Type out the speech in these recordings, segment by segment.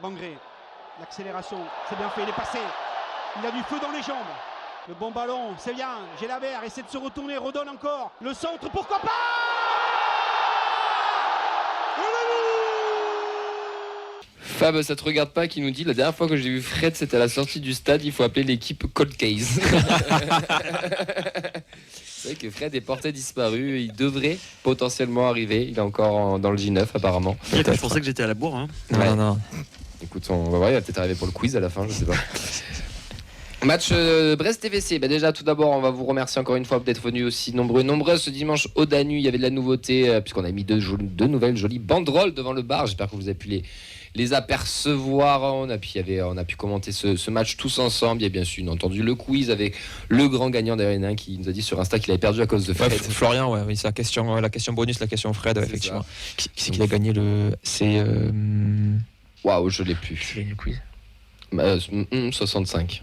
Bangré, l'accélération, c'est bien fait, il est passé. Il a du feu dans les jambes. Le bon ballon, c'est bien. Gélabert essaie de se retourner, redonne encore. Le centre, pourquoi pas? Fab, ça te regarde pas, qui nous dit la dernière fois que j'ai vu Fred, c'était à la sortie du stade, il faut appeler l'équipe Cold Case. C'est vrai que Fred est porté disparu, il devrait potentiellement arriver, il est encore dans le J9 apparemment. Je pensais que j'étais à la bourre. Hein. Ouais. Non. Écoute, on va voir, il va peut-être arriver pour le quiz à la fin, je sais pas. Match Brest-TVC. Déjà, tout d'abord, on va vous remercier encore une fois d'être venus aussi nombreux et nombreuses. Ce dimanche au Danu, il y avait de la nouveauté, puisqu'on a mis deux nouvelles jolies banderoles devant le bar. J'espère que vous avez pu les apercevoir. On a pu commenter ce match tous ensemble. Il y a bien sûr entendu le quiz avec le grand gagnant derrière qui nous a dit sur Insta qu'il avait perdu à cause de Fred. Florian, oui, c'est la question bonus, la question Fred, effectivement. Qui c'est qui a gagné c'est. Waouh, je l'ai plus. Qui a gagné le quiz 65.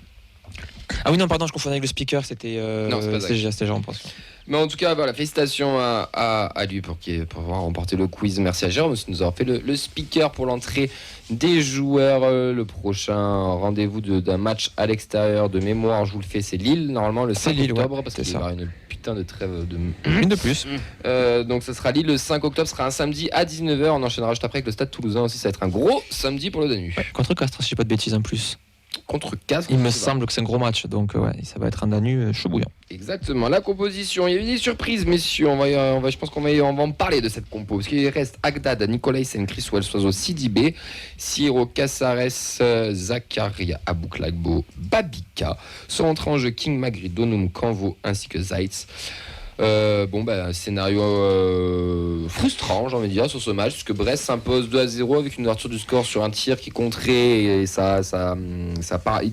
Ah oui, non, pardon, je confondais avec le speaker, c'était Jean, je pense. Mais en tout cas, voilà, félicitations à lui pour avoir remporté le quiz. Merci à Jérôme aussi de nous avoir fait le speaker pour l'entrée des joueurs. Le prochain rendez-vous d'un match à l'extérieur de mémoire, je vous le fais, c'est Lille, normalement le 5 octobre, parce qu'il y aura une putain de trêve une de plus. Donc ce sera Lille le 5 octobre, ce sera un samedi à 19h. On enchaînera juste après avec le Stade Toulousain aussi, ça va être un gros samedi pour le Danu. Ouais, contre Castres, si je dis pas de bêtises en plus. Contre Castres. Il me semble que c'est un gros match, donc ouais, ça va être un Danu chaud bouillant. Exactement, la composition, il y a eu des surprises, messieurs, je pense qu'on va en parler de cette compo, parce qu'il reste Agdad, Nicolaisen, Criswell, Soiseau, Sidibé, Siro, Casares, Zakaria, Abouklagbo, Babika, sont entrés en jeu King, Magri, Donum, Canvo, ainsi que Zaitz. Scénario frustrant, j'ai envie de dire, sur ce match, puisque Brest s'impose 2-0 avec une ouverture du score sur un tir qui compterait, et ça part, il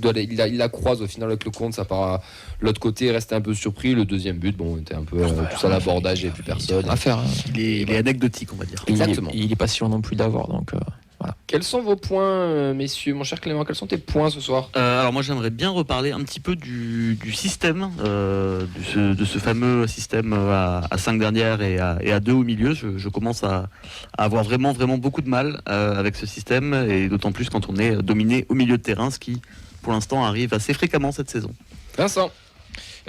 la croise au final avec le compte, ça part à l'autre côté, restait un peu surpris. Le deuxième but, était un peu tout à l'abordage, il n'y avait plus personne. À faire, hein. Il est anecdotique, on va dire. Exactement. Il est pas si long non plus d'avoir, donc voilà. Quels sont vos points, messieurs, mon cher Clément, quels sont tes points ce soir? Alors moi j'aimerais bien reparler un petit peu du système, de ce fameux système à 5 dernières et à 2 au milieu. Je commence à avoir vraiment beaucoup de mal avec ce système, et d'autant plus quand on est dominé au milieu de terrain, ce qui pour l'instant arrive assez fréquemment cette saison. Vincent?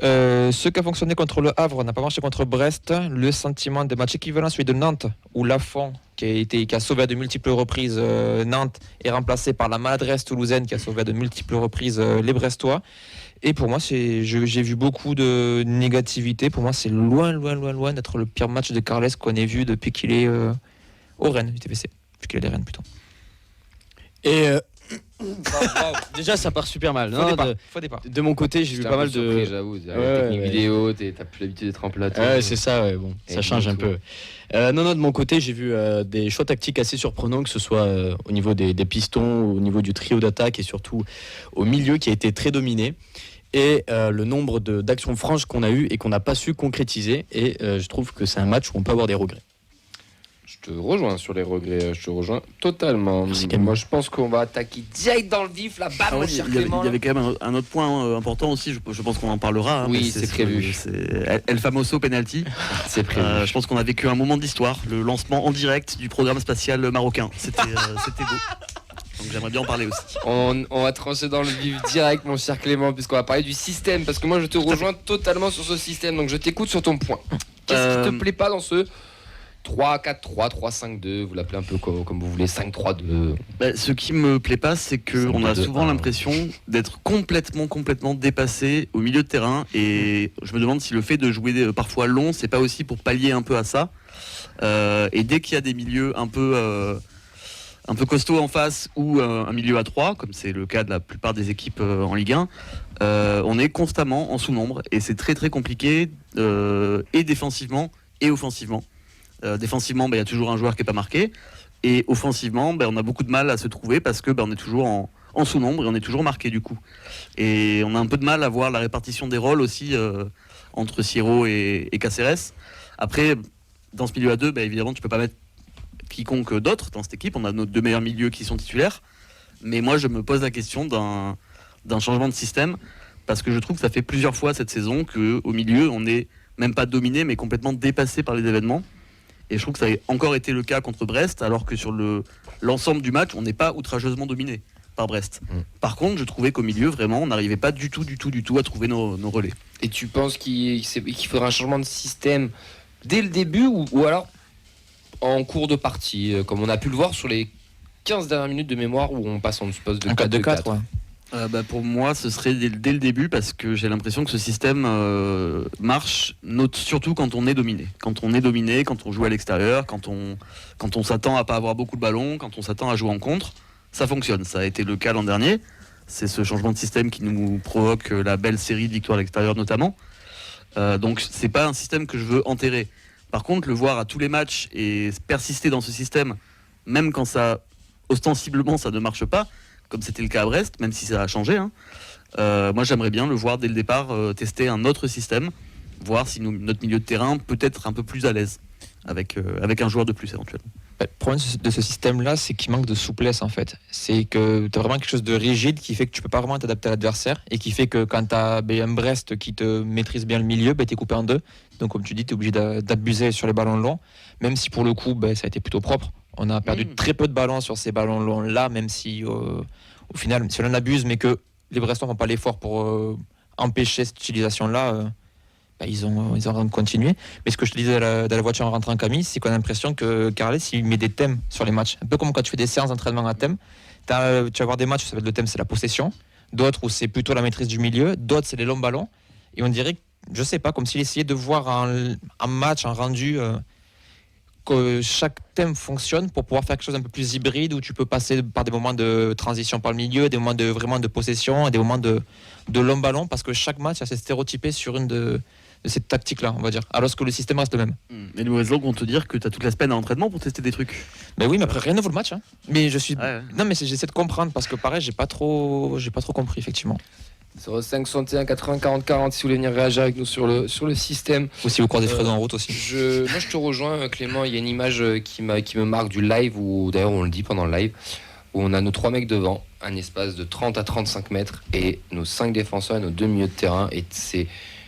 Ce qui a fonctionné contre le Havre n'a pas marché contre Brest. Le sentiment de match équivalent, celui de Nantes, où Lafont, qui a sauvé à de multiples reprises Nantes, est remplacé par la maladresse toulousaine qui a sauvé à de multiples reprises les Brestois. Et pour moi, j'ai vu beaucoup de négativité. Pour moi, c'est loin d'être le pire match de Carles qu'on ait vu depuis qu'il est au Rennes du TFC. Depuis qu'il est des Rennes plutôt. Et déjà ça part super mal. Faux départ. De mon côté, j'ai vu pas mal de J'avoue, technique vidéo, t'as plus l'habitude d'être en plateau. Ouais, c'est ça, ouais, bon, Et ça change un peu. De mon côté, j'ai vu des choix tactiques assez surprenants, que ce soit au niveau des pistons, au niveau du trio d'attaque et surtout au milieu qui a été très dominé. Et le nombre d'actions franches qu'on a eues et qu'on n'a pas su concrétiser. Et je trouve que c'est un match où on peut avoir des regrets. Je te rejoins sur les regrets, je te rejoins totalement. Moi, je pense qu'on va attaquer direct dans le vif, là, bam, mon cher Clément. Il y avait quand même un autre point important aussi, je pense qu'on en parlera. Oui, c'est prévu. C'est El Famoso penalty. C'est prévu. Je pense qu'on a vécu un moment d'histoire, le lancement en direct du programme spatial marocain. C'était beau. Donc j'aimerais bien en parler aussi. On va trancher dans le vif direct, mon cher Clément, puisqu'on va parler du système, parce que moi, je te rejoins totalement sur ce système, donc je t'écoute sur ton point. Qu'est-ce qui te plaît pas dans ce 3-4-3, 3-5-2, vous l'appelez un peu comme vous voulez, 5-3-2. Ce qui me plaît pas, c'est qu'on a souvent l'impression d'être complètement dépassé au milieu de terrain, et je me demande si le fait de jouer parfois long, c'est pas aussi pour pallier un peu à ça. Et dès qu'il y a des milieux un peu costauds en face, ou un milieu à 3, comme c'est le cas de la plupart des équipes en Ligue 1, on est constamment en sous-nombre, et c'est très compliqué, et défensivement et offensivement. Défensivement, il y a toujours un joueur qui n'est pas marqué. Et offensivement, on a beaucoup de mal à se trouver parce que on est toujours en sous-nombre et on est toujours marqué du coup. Et on a un peu de mal à voir la répartition des rôles aussi entre Siro et Caceres. Après, dans ce milieu à deux, évidemment, tu ne peux pas mettre quiconque d'autre dans cette équipe. On a nos deux meilleurs milieux qui sont titulaires. Mais moi, je me pose la question d'un changement de système, parce que je trouve que ça fait plusieurs fois cette saison qu'au milieu, on n'est même pas dominé, mais complètement dépassé par les événements. Et je trouve que ça a encore été le cas contre Brest, alors que sur l'ensemble du match, on n'est pas outrageusement dominé par Brest. Par contre, je trouvais qu'au milieu, vraiment, on n'arrivait pas du tout à trouver nos relais. Et tu penses qu'il faudra un changement de système dès le début ou alors en cours de partie, comme on a pu le voir sur les 15 dernières minutes de mémoire où on passe en poste de 4-2-4 Pour moi, ce serait dès le début parce que j'ai l'impression que ce système marche surtout quand on est dominé. Quand on est dominé, quand on joue à l'extérieur, quand on s'attend à pas avoir beaucoup de ballons, quand on s'attend à jouer en contre, ça fonctionne. Ça a été le cas l'an dernier. C'est ce changement de système qui nous provoque la belle série de victoires à l'extérieur notamment. Donc c'est pas un système que je veux enterrer. Par contre, le voir à tous les matchs et persister dans ce système, même quand ça ostensiblement ça ne marche pas, comme c'était le cas à Brest, même si ça a changé, moi j'aimerais bien le voir dès le départ tester un autre système, voir si notre milieu de terrain peut être un peu plus à l'aise avec un joueur de plus éventuellement. Le problème de ce système-là, c'est qu'il manque de souplesse en fait. C'est que tu as vraiment quelque chose de rigide qui fait que tu peux pas vraiment t'adapter à l'adversaire et qui fait que quand tu as un Brest qui te maîtrise bien le milieu, tu es coupé en deux. Donc comme tu dis, tu es obligé d'abuser sur les ballons longs, même si pour le coup ça a été plutôt propre. On a perdu très peu de ballons sur ces ballons longs-là, même si au final, si on en abuse, mais que les Brestois ne font pas l'effort pour empêcher cette utilisation-là, ils ont continué. Mais ce que je te disais dans la voiture en rentrant, Camille, c'est qu'on a l'impression que Carles, il met des thèmes sur les matchs. Un peu comme quand tu fais des séances d'entraînement à thème. Tu vas avoir des matchs où le thème c'est la possession, d'autres où c'est plutôt la maîtrise du milieu, d'autres c'est les longs ballons. Et on dirait, je sais pas, comme s'il essayait de voir un match, un rendu, que chaque thème fonctionne pour pouvoir faire quelque chose un peu plus hybride où tu peux passer par des moments de transition par le milieu, des moments vraiment de possession et des moments de long ballon, parce que chaque match est assez stéréotypé sur une de cette tactique-là, on va dire, alors que le système reste le même. Mais les mauvaises langues vont te dire que tu as toute la semaine à l'entraînement pour tester des trucs. Mais oui, mais après rien ne vaut le match. Mais je suis. Ouais. Non, mais j'essaie de comprendre parce que pareil, j'ai pas trop compris effectivement. 05 61 80 40 40 si vous voulez venir réagir avec nous sur le système. Ou si vous croisez Fredo en route aussi. Moi je te rejoins Clément, il y a une image qui me marque du live, où d'ailleurs on le dit pendant le live, où on a nos 3 mecs devant, un espace de 30 à 35 mètres et nos 5 défenseurs et nos 2 milieux de terrain, et c'est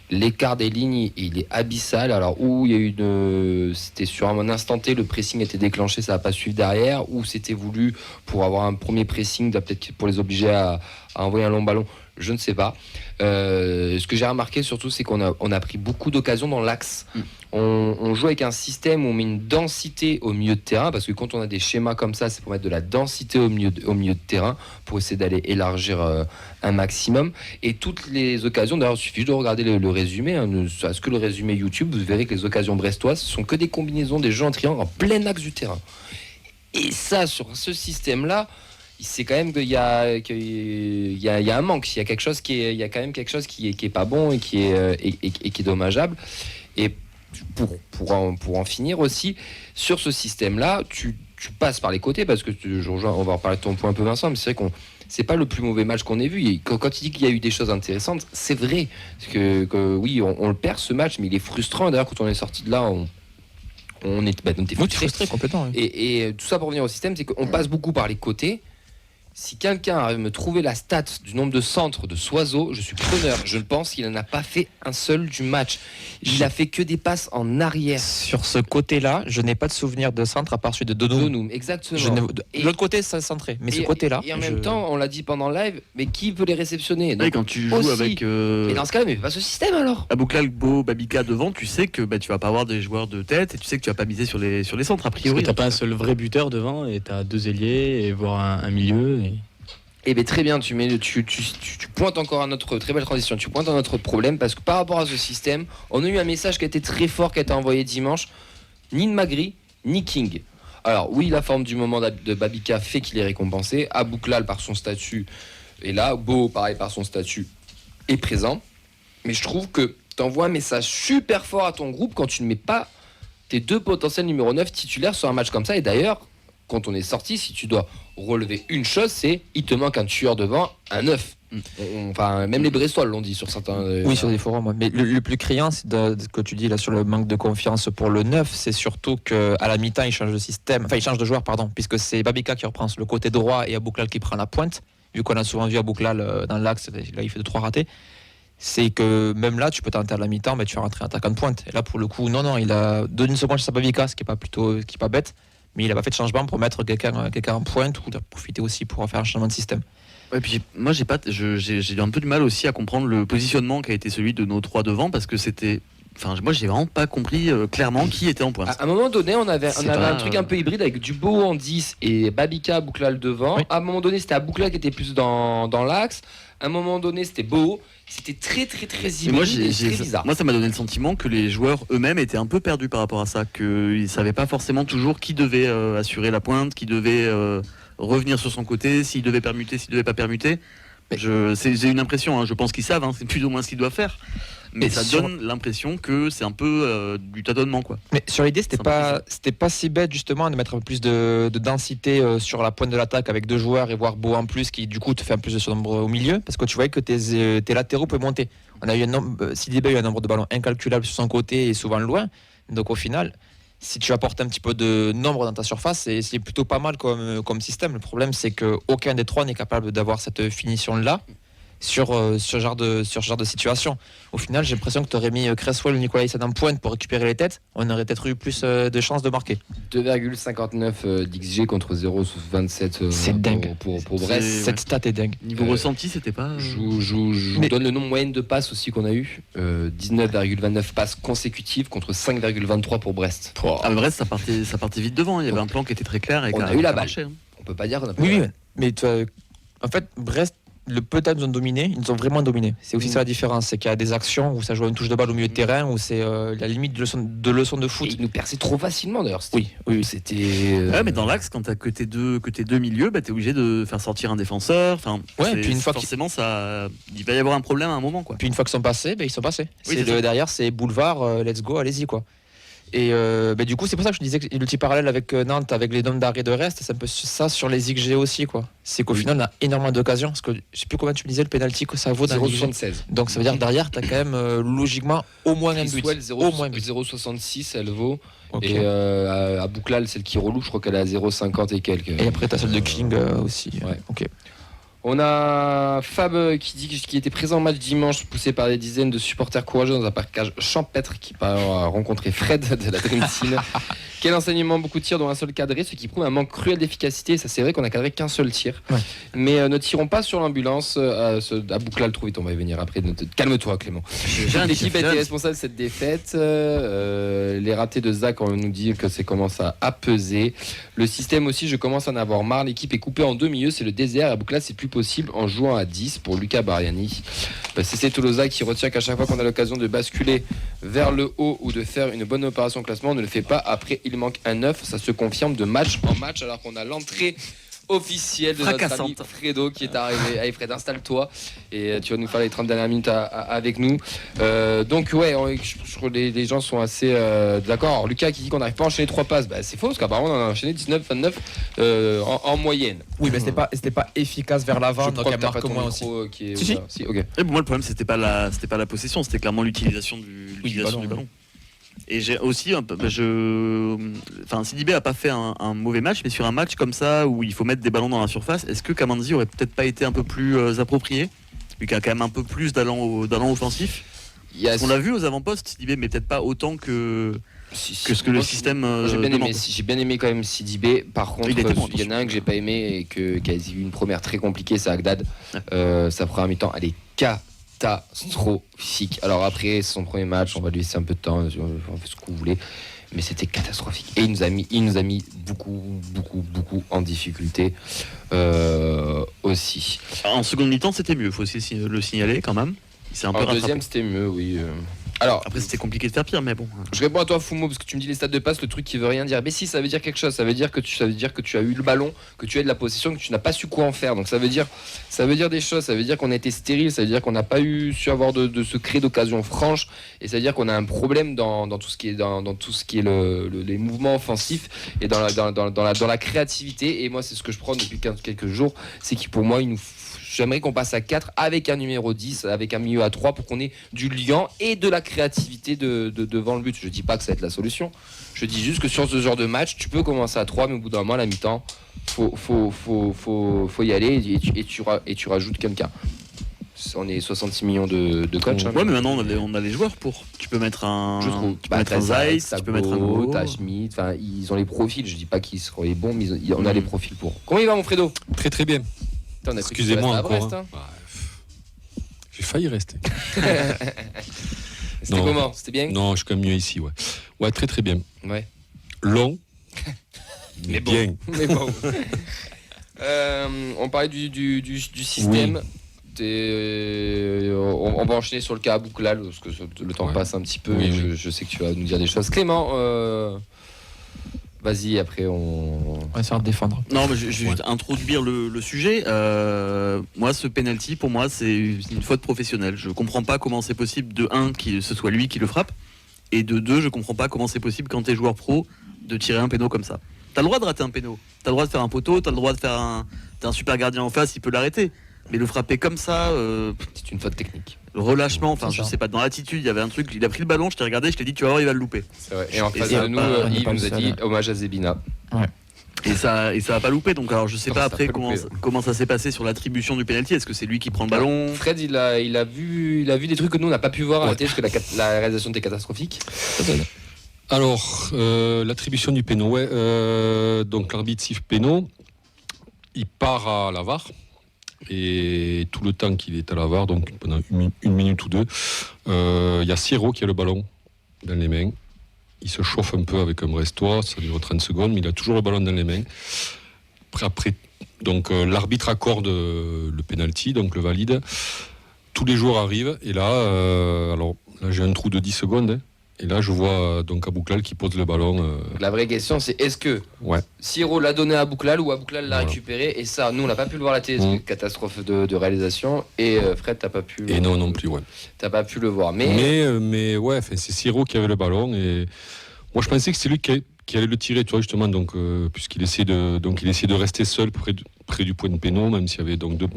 l'écart des lignes, il est abyssal. Alors où il y a eu c'était sur un instant T, le pressing a été déclenché, ça n'a pas suivi derrière, ou c'était voulu pour avoir un premier pressing, peut-être pour les obliger à envoyer un long ballon, je ne sais pas. Ce que j'ai remarqué surtout, c'est qu'on a pris beaucoup d'occasions dans l'axe. On joue avec un système où on met une densité au milieu de terrain, parce que quand on a des schémas comme ça, c'est pour mettre de la densité au milieu de terrain, pour essayer d'aller élargir un maximum. Et toutes les occasions, d'ailleurs il suffit de regarder le résumé, est-ce que le résumé YouTube, vous verrez que les occasions brestoises sont que des combinaisons, des jeux en triangle en plein axe du terrain. Et ça, sur ce système-là, c'est quand même qu'il y a un manque, il y a quand même quelque chose qui est pas bon et qui est dommageable. Et pour en finir aussi, sur ce système-là, tu passes par les côtés, parce que on va en reparler de ton point un peu, Vincent, mais c'est vrai c'est pas le plus mauvais match qu'on ait vu. Et quand il dit qu'il y a eu des choses intéressantes, c'est vrai. Parce que oui, on le perd ce match, mais il est frustrant. D'ailleurs, quand on est sorti de là, on était frustré complètement. Oui. Et tout ça pour revenir au système, c'est qu'on passe beaucoup par les côtés. Si quelqu'un arrive à me trouver la stat du nombre de centres de Soiseau, je suis preneur. Je pense qu'il n'en a pas fait un seul du match. Il a fait que des passes en arrière. Sur ce côté-là, je n'ai pas de souvenir de centre à part celui de Donoum. Exactement. L'autre côté, ça centré. Mais ce côté-là. Et en même temps, on l'a dit pendant le live, mais qui peut les réceptionner? Donc, quand tu joues aussi, avec. Et dans ce cas-là, mais pas ce système alors. Abouklal, Beau, Babika devant, tu sais que tu vas pas avoir des joueurs de tête et tu sais que tu vas pas miser sur les centres a priori. Parce que t'as pas un seul vrai buteur devant et t'as 2 ailiers et voire un milieu. Eh bien très bien, tu pointes encore à notre très belle transition, tu pointes à notre problème, parce que par rapport à ce système, on a eu un message qui a été très fort, qui a été envoyé dimanche, ni Magri, ni King. Alors oui, la forme du moment de Babika fait qu'il est récompensé, Abouklal par son statut est là, Beau pareil par son statut est présent, mais je trouve que tu envoies un message super fort à ton groupe quand tu ne mets pas tes 2 potentiels numéro 9 titulaires sur un match comme ça. Et d'ailleurs, quand on est sorti, si tu dois relever une chose, c'est il te manque un tueur devant, un 9. Enfin, même les Brestois l'ont dit sur certains. Oui, sur des forums. Mais le plus criant, c'est ce que tu dis là sur le manque de confiance pour le 9, c'est surtout qu'à la mi-temps, il change de système, enfin, il change de joueur, pardon, puisque c'est Babika qui reprend le côté droit et Abouklal qui prend la pointe. Vu qu'on a souvent vu Abouklal dans l'axe, là, il fait 2-3 ratés. c'est que même là, tu peux tenter à la mi-temps, mais tu vas rentrer attaquant de pointe. Et là, pour le coup, non, il a donné une seconde chez Sabavica, ce qui est pas bête, mais il a pas fait de changement pour mettre quelqu'un en pointe ou de profiter aussi pour faire un changement de système. Ouais, puis moi j'ai un peu du mal aussi à comprendre le positionnement qui a été celui de nos 3 devant, parce que c'était. Enfin, moi j'ai vraiment pas compris clairement qui était en pointe. À un moment donné, on avait un truc un peu hybride avec Dubo en 10 et Babica Bouklal devant. Oui. À un moment donné, c'était Aboukla qui était plus dans l'axe. À un moment donné, c'était Bo. C'était très hybride, très bizarre. Moi, ça m'a donné le sentiment que les joueurs eux-mêmes étaient un peu perdus par rapport à ça, qu'ils savaient pas forcément toujours qui devait assurer la pointe, qui devait revenir sur son côté, s'il devait permuter, s'il devait pas permuter. J'ai une impression, hein, je pense qu'ils savent, hein, c'est plus ou moins ce qu'ils doivent faire. Mais ça donne l'impression que c'est un peu du tâtonnement, quoi. Mais sur l'idée, c'était pas si bête justement de mettre un peu plus de densité sur la pointe de l'attaque avec 2 joueurs et voir Beau en plus qui du coup te fait un plus de surnombre au milieu, parce que tu voyais que tes latéraux peuvent monter. On a eu Sidibé a eu un nombre de ballons incalculable sur son côté et souvent loin. Donc au final, si tu apportes un petit peu de nombre dans ta surface, c'est plutôt pas mal comme système. Le problème, c'est qu'aucun des 3 n'est capable d'avoir cette finition-là sur ce genre de situation. Au final, j'ai l'impression que tu aurais mis Cresswell ou Nicolas Hyssen en pointe pour récupérer les têtes. On aurait peut-être eu plus de chances de marquer. 2,59 d'XG contre 0,27 c'est dingue. Pour Brest. Cette stat est dingue. Niveau ressenti, c'était pas... Je vous donne le nombre moyen de passes aussi qu'on a eu. 19,29 passes consécutives contre 5,23 pour Brest. À Brest, ça partait vite devant. Il y avait un plan qui était très clair. Et on a eu la balle. On peut pas dire qu'on a pas eu la balle. Mais en fait, Brest, le peut-être nous ont dominé, ils nous ont vraiment dominé. C'est aussi ça la différence, c'est qu'il y a des actions où ça joue une touche de balle au milieu de terrain, où c'est la limite de leçon de foot. Et ils nous perçaient trop facilement d'ailleurs. Oui. C'était. Ouais, mais dans l'axe, quand t'as que tes deux milieux, t'es obligé de faire sortir un défenseur. Enfin, ouais, puis une fois forcément, il va y avoir un problème à un moment, quoi. Puis une fois qu'ils sont passés, ils sont passés. Oui, derrière, c'est boulevard, let's go, allez-y, quoi. Et du coup, c'est pour ça que je disais que le petit parallèle avec Nantes, avec les nombres d'arrêts de reste, c'est un peu ça sur les XG aussi, quoi. C'est qu'au final, on a énormément d'occasions. Parce que je sais plus combien tu me disais le penalty que ça vaut dans 0,76. Donc ça veut dire que derrière, tu as quand même logiquement au moins un but. Au moins 0,66, elle vaut. Okay. Et à Bouklal, celle qui reloue, je crois qu'elle est à 0,50 et quelques. Et après, tu as celle de King aussi. Ouais. Ok. On a Fab qui dit qu'il était présent au match dimanche, poussé par des dizaines de supporters courageux dans un parcage champêtre qui a rencontré Fred de la Dream Team. Quel enseignement, beaucoup de tirs dont un seul cadré, ce qui prouve un manque cruel d'efficacité. Ça, c'est vrai qu'on a cadré qu'un seul tir. Ouais. Mais ne tirons pas sur l'ambulance. À Bouklal, trop vite, on va y venir après. Calme-toi, Clément. L'équipe a été responsable de cette défaite. Les ratés de Zach, on nous dit que ça commence à peser. Le système aussi, je commence à en avoir marre. L'équipe est coupée en 2 milieux, c'est le désert. À Bouklal, c'est plus possible en jouant à 10 pour Lucas Bariani. C'est Tolosa qui retient qu'à chaque fois qu'on a l'occasion de basculer vers le haut ou de faire une bonne opération classement, on ne le fait pas. Après, il manque un 9. Ça se confirme de match en match alors qu'on a l'entrée officielle de notre ami Fredo qui est arrivé. Allez Fred, installe-toi et tu vas nous faire les 30 dernières minutes avec nous. Donc ouais, je crois que les gens sont assez d'accord. Alors, Lucas qui dit qu'on n'arrive pas à enchaîner 3 passes, c'est faux parce qu'apparemment on en a enchaîné 19-29 en moyenne. Oui, mais c'était pas efficace vers l'avant, donc il y a marque moins aussi. Si, okay. Et pour moi le problème c'était pas la possession, c'était clairement l'utilisation du ballon. Et j'ai aussi, Sidibé a pas fait un mauvais match, mais sur un match comme ça où il faut mettre des ballons dans la surface, est-ce que Kamanzi aurait peut-être pas été un peu plus approprié, lui qui a quand même un peu plus d'allant offensif? On l'a vu aux avant-postes, Sidibé, mais peut-être pas autant que ce que le système. J'ai bien aimé quand même Sidibé. Par contre, il y en a un que j'ai pas aimé et qui a eu une première très compliquée, c'est Agdad. Sa première mi-temps, elle est catastrophique. Alors après, c'est son premier match, on va lui laisser un peu de temps, on fait ce que vous voulez, mais c'était catastrophique. Et il nous a mis beaucoup en difficulté aussi. En seconde mi-temps, c'était mieux, il faut aussi le signaler quand même. C'est un peu rattrapé. Deuxième, c'était mieux, oui. Alors, après, c'était compliqué de faire pire, mais bon. Je réponds à toi, Fumo, parce que tu me dis les stats de passe, le truc qui veut rien dire. Mais si, ça veut dire quelque chose. Ça veut dire que tu as eu le ballon, que tu as de la possession, que tu n'as pas su quoi en faire. Donc ça veut dire des choses. Ça veut dire qu'on a été stérile. Ça veut dire qu'on n'a pas su avoir de se créer d'occasions franches. Et ça veut dire qu'on a un problème dans tout ce qui est les mouvements offensifs et dans la créativité. Et moi, c'est ce que je prends depuis quelques jours. C'est que pour moi, j'aimerais qu'on passe à 4 avec un numéro 10, avec un milieu à 3 pour qu'on ait du liant et de la créativité devant le but. Je dis pas que ça va être la solution. Je dis juste que sur ce genre de match, tu peux commencer à 3, mais au bout d'un moment, à la mi-temps, faut y aller et tu rajoutes quelqu'un. On est 66 millions de coachs. Ouais, mais maintenant on a les joueurs pour. Tu peux mettre un. Je trouve. Tu peux mettre un Zeiss, tu peux mettre un Go. T'as Schmidt, enfin, ils ont les profils. Je dis pas qu'ils seront les bons, mais on a les profils pour. Comment il va, mon Fredo? Très très bien. Putain, Excusez-moi encore. Brest, hein. J'ai failli rester. C'était comment? C'était bien? Non, je suis quand même mieux ici, ouais. Ouais, très très bien. Ouais. Long, mais bien. Mais bon. On parlait du système. On va enchaîner sur le cas Abouklal parce que le temps passe un petit peu et je sais que tu vas nous dire des choses. Clément, vas-y, après on va essayer de défendre. Non, mais je vais juste introduire le sujet. Moi, ce penalty, pour moi, c'est une faute professionnelle. Je comprends pas comment c'est possible, de 1, que ce soit lui qui le frappe, et de 2, je comprends pas comment c'est possible, quand t'es joueur pro, de tirer un péno comme ça. T'as le droit de rater un péno, t'as le droit de faire un poteau, t'as le droit de faire t'as un super gardien en face, il peut l'arrêter. Mais le frapper comme ça, c'est une faute technique. Le relâchement, enfin je sais pas, dans l'attitude, il y avait un truc, il a pris le ballon, je t'ai regardé, je t'ai dit tu vas voir, il va le louper. C'est vrai. Et en face de nous, Yves nous a dit hommage à Zebina. Ouais. Et ça a pas loupé, donc alors je sais pas après comment ça s'est passé sur l'attribution du penalty. Est-ce que c'est lui qui prend le ballon? Fred, il a vu des trucs que nous on n'a pas pu voir à la télé parce que la réalisation était catastrophique. Alors, l'attribution du péno, donc l'arbitre siffle péno, il part à la VAR, et tout le temps qu'il est à la VAR, donc pendant une minute ou deux, il y a Siro qui a le ballon dans les mains. Il se chauffe un peu avec un Brestois, ça dure 30 secondes, mais il a toujours le ballon dans les mains. Après donc l'arbitre accorde le penalty, donc le valide. Tous les joueurs arrivent, et là, alors là j'ai un trou de 10 secondes, et là je vois donc Abouklal qui pose le ballon. La vraie question c'est est-ce que Siro l'a donné à Abouklal ou Abouklal l'a récupéré, et ça nous on n'a pas pu le voir à la télé, c'est une catastrophe de réalisation, et Fred t'as pas pu et non plus, t'as pas pu le voir, mais ouais, c'est Siro qui avait le ballon, et moi je pensais que c'est lui qui allait le tirer, tu vois, justement, donc puisqu'il essayait de rester seul près du point de péno, même s'il y avait donc deux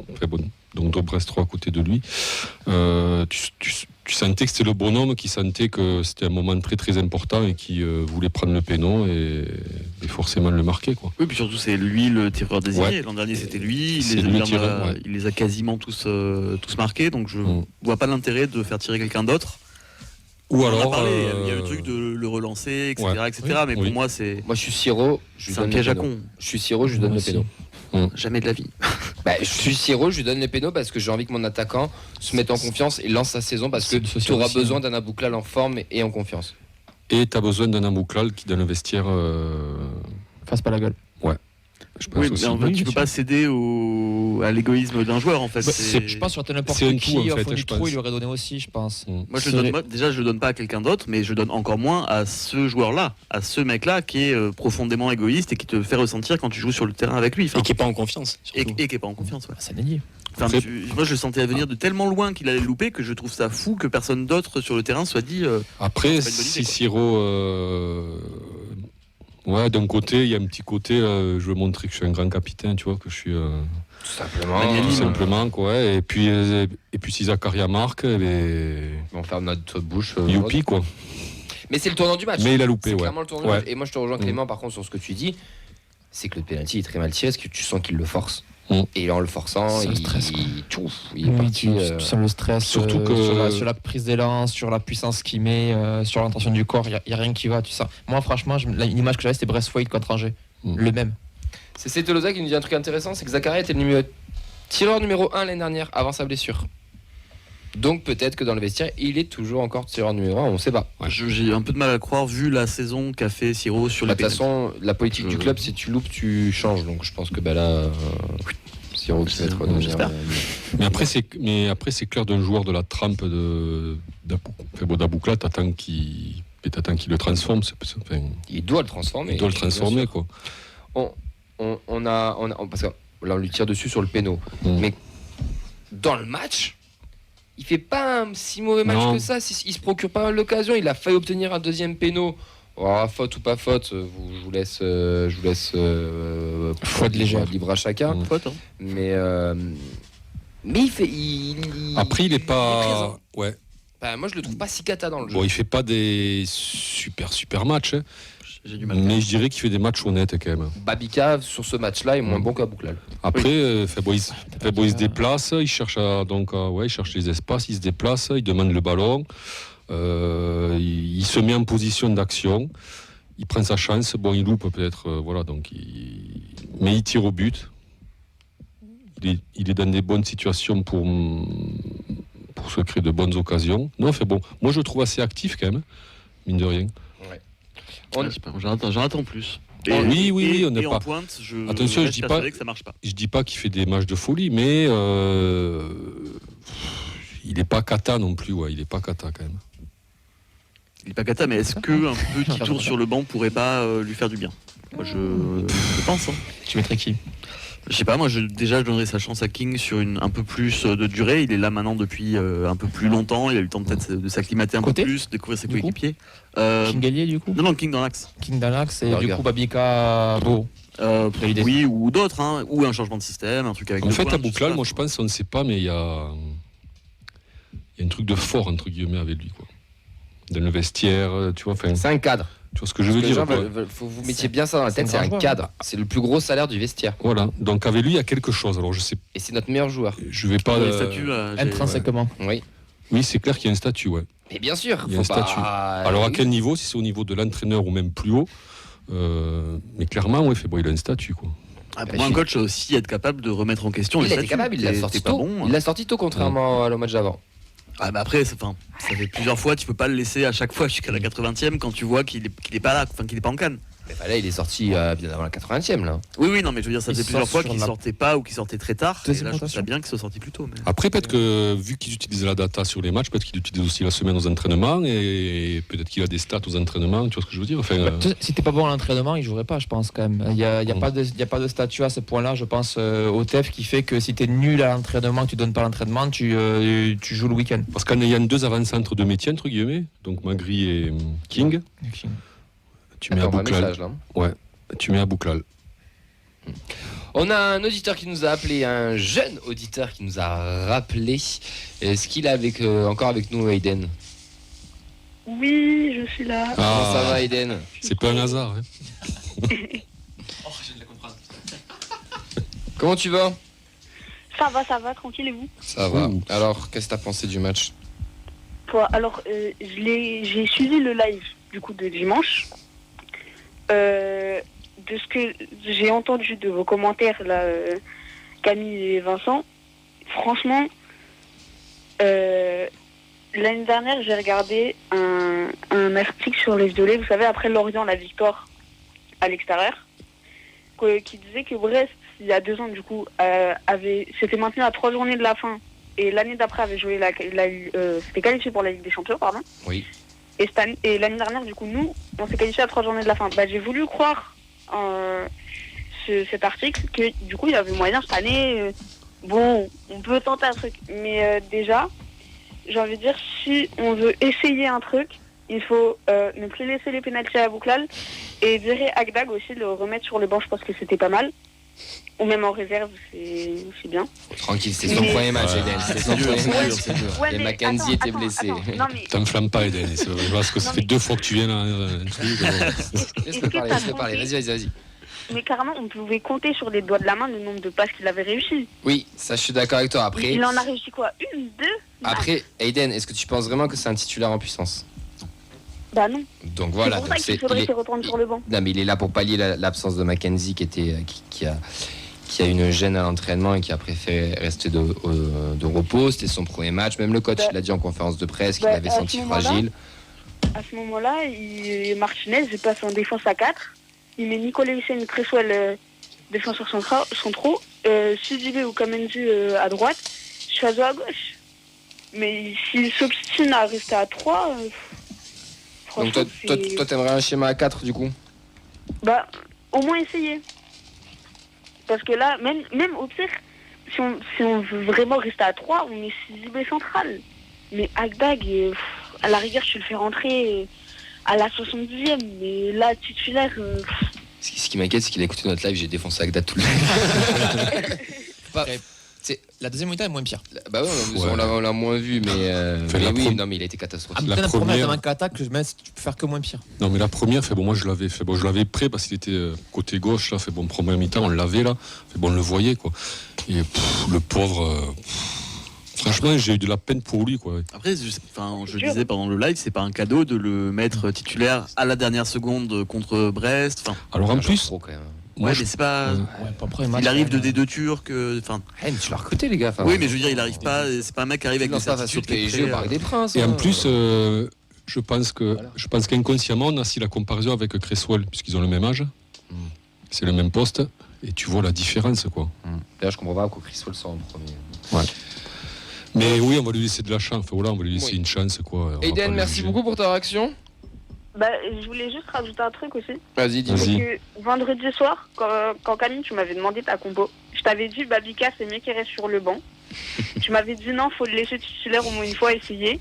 Brestois à côté de lui. Tu sentais que c'était le bonhomme qui sentait que c'était un moment très très important et qui voulait prendre le péno et forcément le marquer, quoi. Oui, puis surtout c'est lui le tireur désigné. L'an dernier c'était lui, il les a quasiment tous marqués, donc je vois pas l'intérêt de faire tirer quelqu'un d'autre. Ou alors, il y a le truc de le relancer, etc. Mais pour moi c'est. Moi je suis Siro, c'est un piège à con. Je suis Siro, je lui donne le péno. Jamais de la vie. Je suis Siro, je lui donne les pénaux parce que j'ai envie que mon attaquant se mette en confiance et lance sa saison, parce que tu auras besoin d'un Abouklal en forme et en confiance. Et tu as besoin d'un Abouklal qui, dans le vestiaire, fasse pas la gueule. Ouais. Je pense aussi. Mais en fait, tu peux pas céder à l'égoïsme d'un joueur, en fait. Je pense que n'importe qui, au fond du trou, il lui aurait donné aussi, je pense. Moi, je le donne pas à quelqu'un d'autre, mais je donne encore moins à ce joueur-là, à ce mec-là qui est profondément égoïste et qui te fait ressentir quand tu joues sur le terrain avec lui. Et qui est pas en confiance. Et qui est pas en confiance, C'est dénié. Moi, je le sentais venir de tellement loin qu'il allait le louper que je trouve ça fou que personne d'autre sur le terrain soit dit. Après, si Siro. Ouais, d'un côté, il y a un petit côté, je veux montrer que je suis un grand capitaine, tu vois, que je suis... Tout simplement, quoi. Et puis si Zakaria marque, on va faire notre bouche. Youpi, quoi. Mais c'est le tournant du match. Mais il a loupé, c'est clairement le tournant du match. Et moi, je te rejoins, Clément, par contre, sur ce que tu dis, c'est que le penalty est très mal tiré, parce que tu sens qu'il le force. Et en le forçant, il est parti. Tu sens le stress, surtout sur la prise d'élan, sur la puissance qu'il met, sur l'intention du corps, il n'y a rien qui va, tu sais. Moi, franchement, l'image que j'avais, c'était Brest-Foyt contre Angers. Le même. C'est Cetoloza qui nous dit un truc intéressant, c'est que Zakaria était le tireur numéro 1 l'année dernière, avant sa blessure. Donc peut-être que dans le vestiaire, il est toujours encore tireur numéro 1, on ne sait pas. J'ai un peu de mal à le croire, vu la saison qu'a fait Siro sur les pénals. De toute façon, la politique du club, si tu loupes, tu changes. Donc je pense que là, Siro qui va être... J'espère. Mais après, c'est clair, d'un joueur de la trempe d'Abouklal, t'attends qu'il le transforme. Il doit le transformer. Il doit le transformer, quoi. Parce que là, on lui tire dessus sur le péno. Mais dans le match... Il fait pas un si mauvais match que ça. Il se procure pas mal d'occasions. Il a failli obtenir un deuxième péno. Faute ou pas faute, je vous laisse faute légère, libre à chacun. Faute, hein. Mais il fait. Après, il est pas. Ouais. Moi, je le trouve pas si cata dans le jeu. Bon, il fait pas des super matchs. Hein. J'ai du mal. Mais je dirais qu'il fait des matchs honnêtes quand même. Babika, sur ce match-là, est moins bon qu'à Bouklal. Après, Febo, il se déplace, il cherche, il cherche les espaces, il se déplace, il demande le ballon, il se met en position d'action, il prend sa chance. Bon, il loupe peut-être, mais il tire au but. Il est dans des bonnes situations pour se créer de bonnes occasions. Non, Febo, moi je le trouve assez actif quand même, mine de rien. J'en attends plus. Oui, on n'est pas. En pointe, Attention, je dis pas que ça marche pas. Je dis pas qu'il fait des matchs de folie, mais il n'est pas cata non plus. Ouais, il n'est pas cata quand même. Il est pas cata, mais est-ce qu'un petit tour sur le banc pourrait pas lui faire du bien? Moi, je pense. Hein. Tu mettrais qui? Je sais pas, moi je donnerais sa chance à King sur un peu plus de durée. Il est là maintenant depuis un peu plus longtemps. Il a eu le temps peut-être de s'acclimater un peu plus, découvrir ses coéquipiers. King Gallier du coup? Non, King dans l'axe. King dans l'axe et du coup Babika Beau. Oui, ou d'autres, hein, ou un changement de système, un truc avec. En fait, à Bouklal, moi je pense, on ne sait pas, mais il y a un truc de fort entre guillemets avec lui, quoi. Dans le vestiaire, tu vois. C'est un cadre. Tu vois ce que je veux dire? Faut vous mettiez bien ça dans la tête, c'est un cadre. C'est le plus gros salaire du vestiaire. Voilà, donc avec lui, il y a quelque chose. Alors je sais. Et c'est notre meilleur joueur. Je vais pas. Les statuts, intrinsèquement. Oui. Oui, c'est clair qu'il y a un statut, ouais. Mais bien sûr. Il y a un statut. Alors à quel niveau? Si c'est au niveau de l'entraîneur ou même plus haut. Mais clairement, ouais, il a un statut, quoi. Pour un coach aussi être capable de remettre en question les Il a été statuts. capable, il l'a sorti pas tôt. bon, Il l'a sorti tôt, contrairement au match d'avant. Après, ça fait plusieurs fois, tu peux pas le laisser à chaque fois jusqu'à la 80e quand tu vois qu'il est pas là, qu'il est pas en canne. Mais là, il est sorti bien avant la 80e, là. Oui, non, mais je veux dire, ça Il fait plusieurs fois sort qu'il sur sortait pas ou qu'il sortait très tard. Et Deuxième là, je trouve ça rotation. bien qu'il soit sorti plus tôt. Mais... Après, peut-être que vu qu'ils utilisent la data sur les matchs, peut-être qu'ils utilisent aussi la semaine aux entraînements et peut-être qu'il a des stats aux entraînements. Tu vois ce que je veux dire? Enfin, Si t'es pas bon à l'entraînement, il jouerait pas, je pense quand même. Il y a pas de statut à ce point-là, je pense, au TEF qui fait que si t'es nul à l'entraînement, que tu donnes pas l'entraînement, tu joues le week-end. parce qu'en ayant deux avant-centres de métier, entre guillemets, donc Magri et King, tu mets à Attends, un Bouklal. message, là. Ouais, tu mets à Bouklal. On a un auditeur qui nous a appelé, un jeune auditeur qui nous a rappelé. Est-ce qu'il est encore avec nous, Aiden? Oui, je suis là. Comment ça va, Aiden? C'est pas un hasard. Hein. Comment tu vas? Ça va, tranquille et vous? Ça va. Alors, qu'est-ce que t'as pensé du match? Alors, j'ai suivi le live du coup de dimanche. De ce que j'ai entendu de vos commentaires là, Camille et Vincent, franchement, l'année dernière j'ai regardé un article sur les Violets, vous savez, après Lorient, la victoire à l'extérieur, qui disait que Brest, il y a 2 ans du coup, s'était maintenu à 3 journées de la fin et l'année d'après avait joué s'était qualifié pour la Ligue des Champions, pardon. Oui. Et l'année dernière, du coup, nous, on s'est qualifié à 3 journées de la fin. J'ai voulu croire cet article que, du coup, il y avait moyen cette année. Bon, on peut tenter un truc. Mais déjà, j'ai envie de dire, si on veut essayer un truc, il faut ne plus laisser les pénaltys à Bouklal et virer Agdag aussi, le remettre sur le banc, je pense que c'était pas mal. Ou même en réserve, c'est bien. Tranquille, c'est son premier match, Aiden. C'est son premier match. Ouais, Et mais Mackenzie était attends, blessé. non, mais T'enflamme pas, Eden. Parce que ça fait 2 fois que tu viens là. Laisse-le parler. Vas-y. mais carrément, on pouvait compter sur les doigts de la main le nombre de passes qu'il avait réussi. Oui, ça, je suis d'accord avec toi. Après, Il en a réussi quoi? 1, 2? après, Aiden, est-ce que tu penses vraiment que c'est un titulaire en puissance? Bah non. Donc voilà. C'est pour ça donc qu'il faudrait qu'il retourne sur le banc. Non, mais il est là pour pallier l'absence de Mackenzie qui a une gêne à l'entraînement et qui a préféré rester de repos. C'était son premier match. Même le coach l'a dit en conférence de presse qu'il avait senti fragile. À ce moment-là, Martinez passe en défense à 4. Il met Nicolas Hussein Cresswell défenseur centraux, Sidibé ou Kamenzi à droite, Chazo à gauche. Mais s'il s'obstine à rester à 3, Donc toi t'aimerais un schéma à 4 du coup? Bah, au moins essayer. Parce que là, même au pire, si on veut vraiment rester à 3, on met Sidibé central. Mais Agdag, à la rigueur, tu le fais rentrer à la 70e. Mais là, titulaire... Ce qui m'inquiète, c'est qu'il a écouté notre live, j'ai défoncé Agdad tout le live. La deuxième mi-temps est moins pire. Bah ouais, on l'a moins vu, mais oui, non, mais il a été catastrophique. La première dans qu'attaque, tu peux faire que moins pire. Non, mais la première, moi je l'avais prêt parce qu'il était côté gauche là. Première mi-temps, on l'avait là. On le voyait quoi. Et le pauvre. Franchement, j'ai eu de la peine pour lui quoi. Après, je disais pendant le live, c'est pas un cadeau de le mettre titulaire à la dernière seconde contre Brest. Alors en plus. Ouais, mais c'est pas. Il arrive de D2 turcs. Mais tu l'as recruté, les gars. Oui, mais je veux dire, il arrive pas. C'est pas un mec qui arrive avec des certitudes. PSG au Parc des Princes. Et en plus, je pense qu'inconsciemment, on a si la comparaison avec Cresswell, puisqu'ils ont le même âge. C'est le même poste. Et tu vois la différence, quoi. D'ailleurs, je comprends pas pourquoi Cresswell sort en premier. Ouais. Mais oui, on va lui laisser de la chance. On va lui laisser une chance, quoi. Eden, merci beaucoup pour ta réaction. Bah, je voulais juste rajouter un truc aussi. Vas-y, dis-moi. C'est que vendredi soir, quand Camille, tu m'avais demandé ta compo, je t'avais dit Babika, c'est mieux qu'il reste sur le banc. Tu m'avais dit non, faut le laisser titulaire au moins une fois, essayer.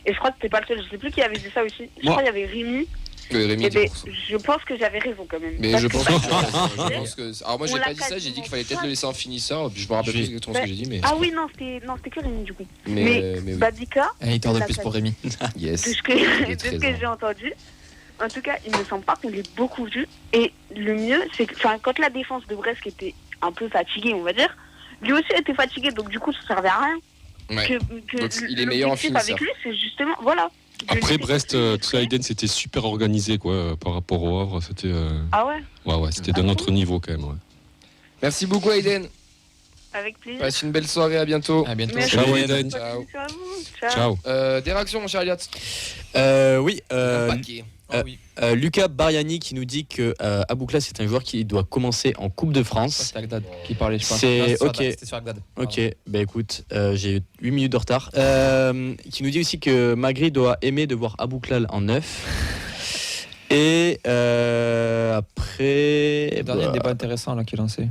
Et je crois que t'es pas le seul. Je sais plus qui avait dit ça aussi. Je crois qu'il y avait Rémi. Je pense que j'avais raison quand même. Mais je pense que. Alors moi j'ai pas dit ça, j'ai dit qu'il fallait peut-être le laisser en finisseur. Puis je me rappelle plus exactement ce que j'ai dit. Mais... Ah oui, non, c'était que Rémi du coup. Mais Babika. Un éditeur de plus pour Rémi. Yes. De ce que j'ai entendu. En tout cas, il me semble pas qu'on l'ait beaucoup vu. Et le mieux, c'est que quand la défense de Brest était un peu fatiguée, on va dire, lui aussi était fatigué, donc du coup, ça servait à rien. Ouais. Donc, il est meilleur en finisseur. Avec lui, c'est justement, voilà. Après Brest, Eden, c'était super organisé quoi, par rapport au Havre. C'était. Ah ouais. Ouais, c'était d'un autre niveau quand même. Ouais. Merci beaucoup, Eden. Avec plaisir. Passe une belle soirée, à bientôt. À bientôt. Merci. Ciao, Eden. Ciao. Des réactions, mon cher Elliot. Oui. Lucas Bariani qui nous dit que Aboukla c'est un joueur qui doit commencer en Coupe de France. C'est Agdad qui parlait, je crois. C'est ok. C'était sur Agdad. Ok, bah écoute, j'ai 8 minutes de retard. Qui nous dit aussi que Magri doit aimer de voir Aboukla en neuf. Et après. Le dernier débat intéressant là qui est lancé.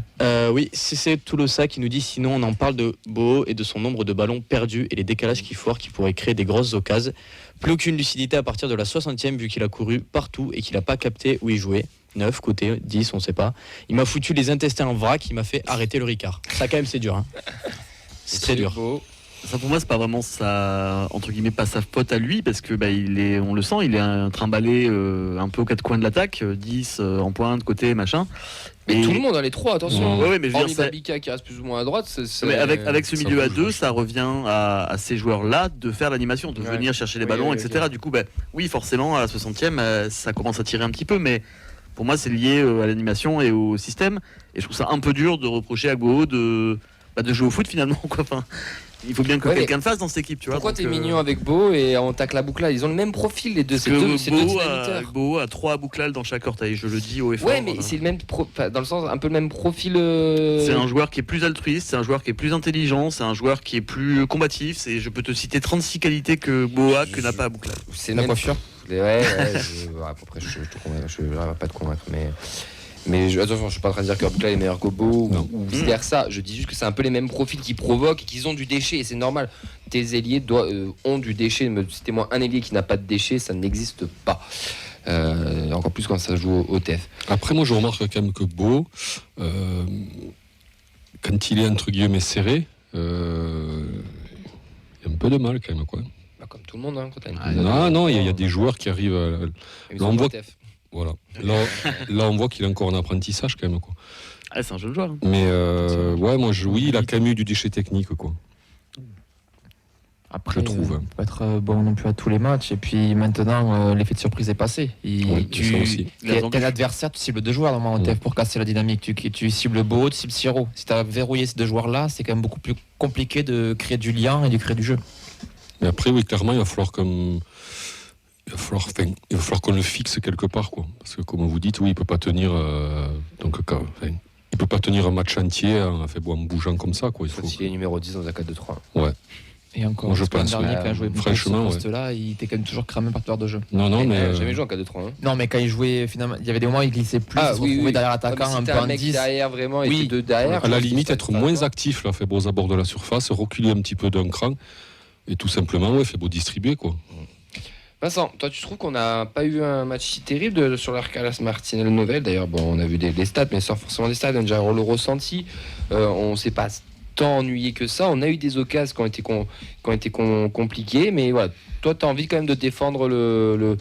Oui, c'est Toulosa qui nous dit sinon on en parle de Beau et de son nombre de ballons perdus et les décalages qu'il foire qui pourraient créer des grosses occasions. Plus aucune lucidité à partir de la 60e vu qu'il a couru partout et qu'il n'a pas capté où il jouait. 9, côté 10, on sait pas. Il m'a foutu les intestins en vrac, il m'a fait arrêter le Ricard. Ça quand même c'est dur. Hein. C'est très dur. Ça pour moi c'est pas vraiment sa entre guillemets pas sa faute à lui parce que on le sent, il est un trimballé un peu aux quatre coins de l'attaque, 10 en pointe, côté machin. Mais tout le monde a les trois, attention. Ouais, mais je veux dire, Babika qui reste plus ou moins à droite. Mais avec ce milieu à deux, ça revient à ces joueurs-là de faire l'animation, de venir chercher les ballons, etc. Okay. Du coup, oui, forcément, à la 60e, ça commence à tirer un petit peu, mais pour moi, c'est lié à l'animation et au système. Et je trouve ça un peu dur de reprocher à Go de jouer au foot finalement, quoi. Enfin, il faut bien que quelqu'un le fasse dans cette équipe, tu vois. Pourquoi t'es mignon avec Beau et on tacle la Boucla? Ils ont le même profil, les deux. C'est deux dynamiteurs. Beau a 3 Bouclal dans chaque orteil, je le dis haut et fort. Ouais, mais c'est le même dans le sens un peu le même profil. C'est un joueur qui est plus altruiste, c'est un joueur qui est plus intelligent, c'est un joueur qui est plus combatif. Je peux te citer 36 qualités que Beau a que n'a pas Bouclal. C'est la coiffure. Ouais, après je te convainc, je vais pas te convaincre, mais attention, je suis pas en train de dire que Abouklal est meilleur que Beau ou vice versa. Je dis juste que c'est un peu les mêmes profils qui provoquent et qu'ils ont du déchet. Et c'est normal. Tes ailiers ont du déchet. Citez-moi un ailier qui n'a pas de déchet, ça n'existe pas. Encore plus quand ça joue au TF. Après, moi, je remarque quand même que Beau, quand il est entre guillemets serré, il y a un peu de mal quand même, quoi. Comme tout le monde, hein, quand t'as non, il y a des joueurs qui arrivent. Là, on voit. Voilà. Là, on voit qu'il est encore en apprentissage quand même, quoi. Ah, c'est un jeune joueur. Hein. Mais il a quand même eu du déchet technique, quoi. Après, je trouve. Il peut être bon non plus à tous les matchs. Et puis maintenant, l'effet de surprise est passé. Quel adversaire tu cibles deux joueurs normalement en TF pour casser la dynamique. Tu cibles Beau, tu cibles Siro. Si tu as verrouillé ces deux joueurs-là, c'est quand même beaucoup plus compliqué de créer du lien et de créer du jeu. Mais après, oui, clairement, il va falloir qu'on le fixe quelque part, quoi. Parce que comme vous dites, oui, il peut pas tenir il peut pas tenir un match entier en bougeant comme ça, quoi. Il est numéro 10 dans un 4-2-3. Ouais. Et encore, moi, je pense. Dernier, quand il jouait franchement, ce poste-là, il était quand même toujours cramé par peur de jeu. Non, mais jamais joué en 4-2-3. Hein. Non, mais quand il jouait, finalement, il y avait des moments où il glissait plus, il se retrouvait derrière l'attaquant, un peu en 10. Derrière, vraiment, et deux derrière. À la limite, être moins actif, là, aux abords de la surface, reculer un petit peu d'un cran, et tout simplement, Beau distribuer, quoi. Vincent, toi tu trouves qu'on n'a pas eu un match si terrible sur l'Arcalas Martinel Novel? D'ailleurs, on a vu des stats, mais sans forcément des stats, on a déjà le ressenti. On ne sait pas tant ennuyé que ça. On a eu des occasions qui ont été compliquées, mais voilà. Toi, tu as envie quand même de défendre le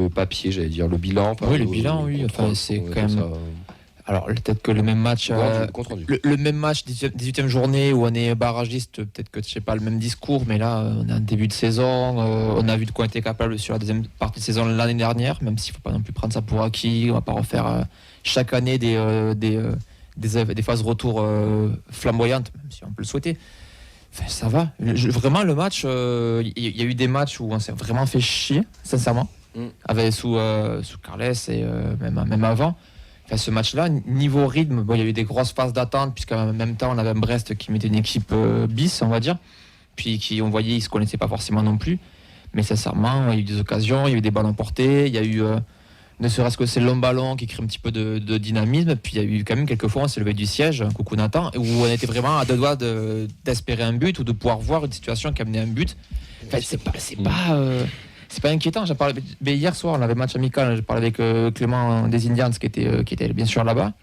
papier, j'allais dire, le bilan. Oui, le bilan, oui. Enfin, c'est quand même. Alors, peut-être que le même match, le même match, 18e journée où on est barragiste, peut-être que je sais pas le même discours, mais là, on a un début de saison, on a vu de quoi on était capable sur la deuxième partie de saison l'année dernière, même s'il faut pas non plus prendre ça pour acquis, on va pas refaire chaque année des phases retour flamboyantes, même si on peut le souhaiter. Enfin, ça va. Vraiment, le match, il y a eu des matchs où on s'est vraiment fait chier, sincèrement, avec sous Carles et même avant. Enfin, ce match-là, niveau rythme, il y a eu des grosses phases d'attente, puisqu'en même temps, on avait un Brest qui mettait une équipe bis, on va dire, puis on voyait, ils ne se connaissaient pas forcément non plus. Mais sincèrement, il y a eu des occasions, il y a eu des ballons portés, il y a eu, ne serait-ce que ces longs ballons qui créent un petit peu de dynamisme, puis il y a eu quand même quelques fois, on s'est levé du siège, coucou Nathan, où on était vraiment à deux doigts d'espérer un but ou de pouvoir voir une situation qui amenait un but. Enfin, c'est pas inquiétant. Mais hier soir, on avait match amical. J'ai parlé avec Clément des Indians qui était bien sûr là-bas.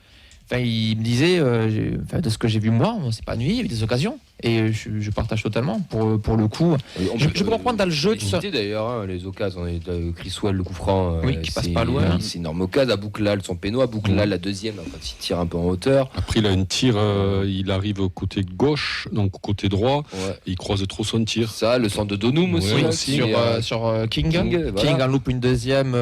Enfin, il me disait, de ce que j'ai vu moi, on s'est pas ennuyé, il y avait des occasions. Et je partage totalement pour le coup. Je peux comprendre dans le jeu. C'était d'ailleurs les occasions. Chriswell, le coup franc. Qui passe pas loin. C'est une énorme occasion. À Bouclal, son péno. À Bouclal, la deuxième, quand il tire un peu en hauteur. Après, il a une tir, il arrive au côté gauche, donc côté droit. Ouais. Il croise trop son tir. Ça, le centre de Donum aussi. Sur King. King en loupe une deuxième,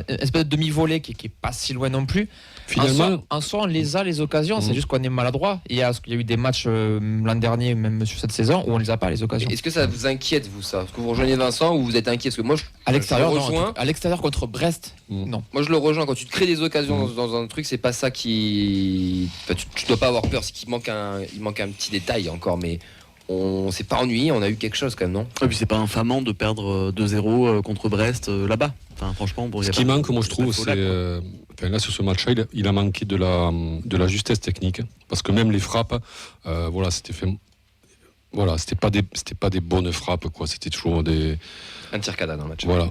espèce de demi-volée qui est pas si loin non plus. Finalement, en soi, on les a les occasions, c'est juste qu'on est maladroit. Il y a eu des matchs l'an dernier, même sur cette saison, où on les a pas les occasions. Est-ce que ça vous inquiète, vous, ça? Est-ce que vous rejoignez Vincent ou vous êtes inquiet? Parce que moi, à l'extérieur, à l'extérieur contre Brest, non. Moi, je le rejoins. Quand tu te crées des occasions dans un truc, c'est pas ça qui. Enfin, tu dois pas avoir peur. C'est qu'il manque un petit détail encore, mais. On s'est pas ennuyé, on a eu quelque chose quand même, non? Et puis c'est pas infamant de perdre 2-0 contre Brest là-bas. Enfin, franchement, ce qui manque, moi je trouve, c'est là sur ce match-là, il a manqué de la justesse technique, parce que même les frappes, c'était pas des bonnes frappes, quoi. C'était toujours des. Un tir cadavre dans le match. Voilà.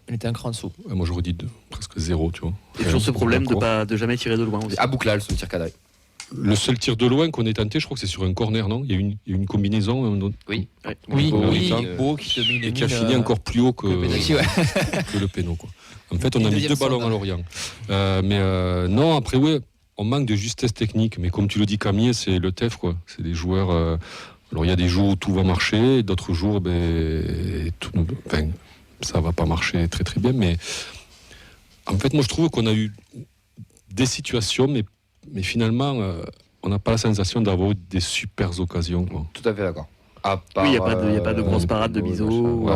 Il était un cran dessous. Moi j'aurais dit presque 0, tu vois. Et toujours ce problème de jamais tirer de loin aussi. À Bouclal, ce tir cadavre. Le seul tir de loin qu'on ait tenté, je crois que c'est sur un corner, non? Il y a une combinaison. Oui. Beau qui te met et qui a fini encore plus haut que le péno, quoi. En fait, on a mis 2 ballons à Lorient. Non, après, on manque de justesse technique. Mais comme tu le dis, Camille, c'est le TEF, quoi. C'est des joueurs. Alors, il y a des jours où tout va marcher, d'autres jours, ça va pas marcher très très bien. Mais en fait, moi, je trouve qu'on a eu des situations, mais finalement, on n'a pas la sensation d'avoir eu des super occasions, quoi. Tout à fait d'accord. Il n'y a pas de grosse parade de Bizot.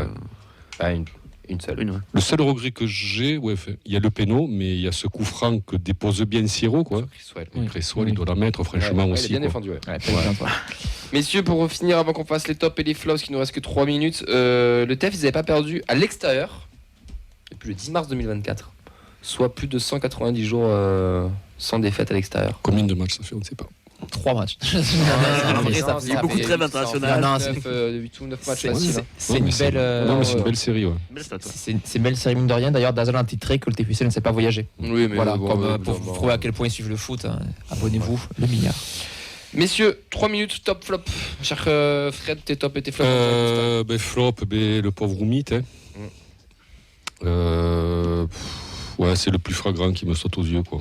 Une seule. Le seul regret que j'ai, il y a le péno, mais il y a ce coup franc que dépose bien Siro, quoi. Cresswell, il doit la mettre, franchement, aussi. Il est bien défendu, Messieurs, pour finir, avant qu'on fasse les tops et les flops, qu'il nous reste que 3 minutes, le TEF, ils n'avaient pas perdu à l'extérieur depuis le 10 mars 2024. Soit plus de 190 jours sans défaite à l'extérieur. Combien de matchs ça fait? On ne sait pas. 3 matchs. Il y a beaucoup de trêves internationales. 8 ou 9 matchs faciles. C'est une belle série, ouais. C'est une belle série, mine de rien. D'ailleurs, Dazan a titré que le TFC ne sait pas voyager. Oui, mais voilà, pour vous prouver à quel point ils suivent le foot, abonnez-vous, le milliard. Messieurs, 3 minutes, top flop. Cher Fred, tes top et tes flops. Flop, le pauvre Roumit. C'est le plus flagrant qui me saute aux yeux, quoi.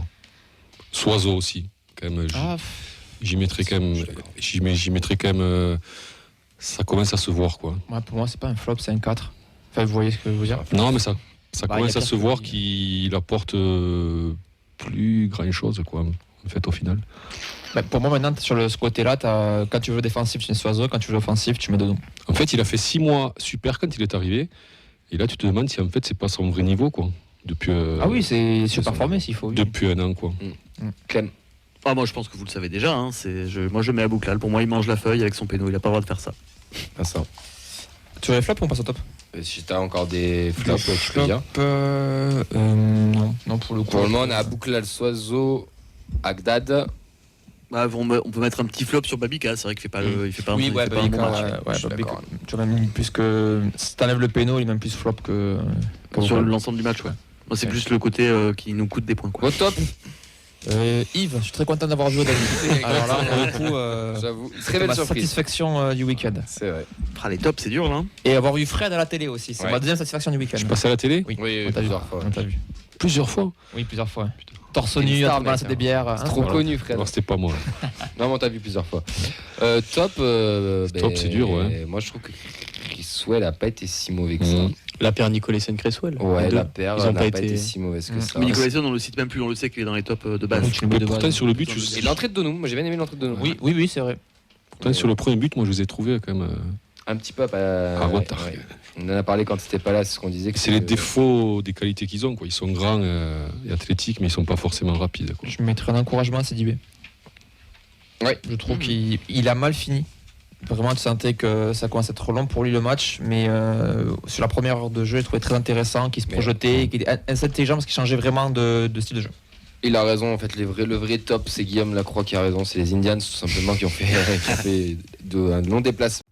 Soiseau aussi, quand même. J'y mettrais quand même. Ça commence à se voir, quoi. Ouais, pour moi, c'est pas un flop, c'est un 4. Enfin, vous voyez ce que je veux dire? Non, mais ça commence à se voir qu'il apporte plus grand chose, quoi. En fait, au final. Pour moi, maintenant, sur ce côté-là, quand tu veux défensif, tu mets Soiseau. Quand tu veux offensif, tu mets Dodo. En fait, il a fait 6 mois super quand il est arrivé. Et là, tu te demandes si en fait, c'est pas son vrai niveau, quoi. Depuis, c'est surperformé s'il faut. Oui. Depuis un an, quoi. Clem. Moi, je pense que vous le savez déjà. Moi, je mets à Bouclal. Pour moi, il mange la feuille avec son péno. Il n'a pas le droit de faire ça. Ça. Tu veux les flops ou on passe au top? Si t'as encore des flops, tu peux dire. Non, pour le coup. Pour le moment, on a Bouclal, Soiseau, Agdad. On peut mettre un petit flop sur Babica. C'est vrai qu'il fait pas un bon match. Babica, tu as même plus que. Si t'enlèves le péno, il est même plus flop que sur l'ensemble du match. Moi, c'est plus le côté qui nous coûte des points, quoi. Au top. Yves, je suis très content d'avoir vu Odani. Alors là, pour le coup, J'avoue, très c'était belle ma surprise. satisfaction du week-end. C'est vrai. Les tops, c'est dur là. Et avoir vu Fred à la télé aussi, c'est Ouais. ma deuxième satisfaction du week-end. Je passe à la télé Oui, Oui, on t'a vu. plusieurs fois. On t'a vu. plusieurs fois. Oui, plusieurs fois. Torse T'es une nu, star, en train de balancer mec, des bières. C'est trop Voilà. connu, Fred. Alors c'était pas moi. Non, mais on t'a vu plusieurs fois. Top. Top, c'est dur, ouais. Moi, je trouve que Cresswell n'a pas été si mauvais que ça. Mhm. La paire Nicolas-Cresswell. Ouais, les deux. la paire Ils ont n'a pas pas été- été si mauvaise que ça. Mais Nicolas Jackson, on le cite même plus, on le sait qu'il est dans les tops de base. Donc, tu le mets Mais de pourtant base. sur le but, Et l'entrée de Donou, moi j'ai bien aimé l'entrée de Donou. Oui, c'est vrai. pourtant, sur le premier but, moi je les ai trouvés quand même. Un petit peu. À retard. On en a parlé quand c'était pas là, c'est ce qu'on disait. C'est les défauts des qualités qu'ils ont, quoi. Ils sont grands et athlétiques, mais ils sont pas forcément rapides, quoi. Je mettrais un encouragement à Sidibé. Ouais. Je trouve qu'il a mal fini. Vraiment, tu sentais que ça commence à être long pour lui le match, mais sur la première heure de jeu, je trouvais très intéressant, qu'il se projetait, qu'il était assez intelligent parce qu'il changeait vraiment de style de jeu. Il a raison, en fait, le vrai top, c'est Guillaume Lacroix qui a raison, c'est les Indians tout simplement qui ont fait, un long déplacement.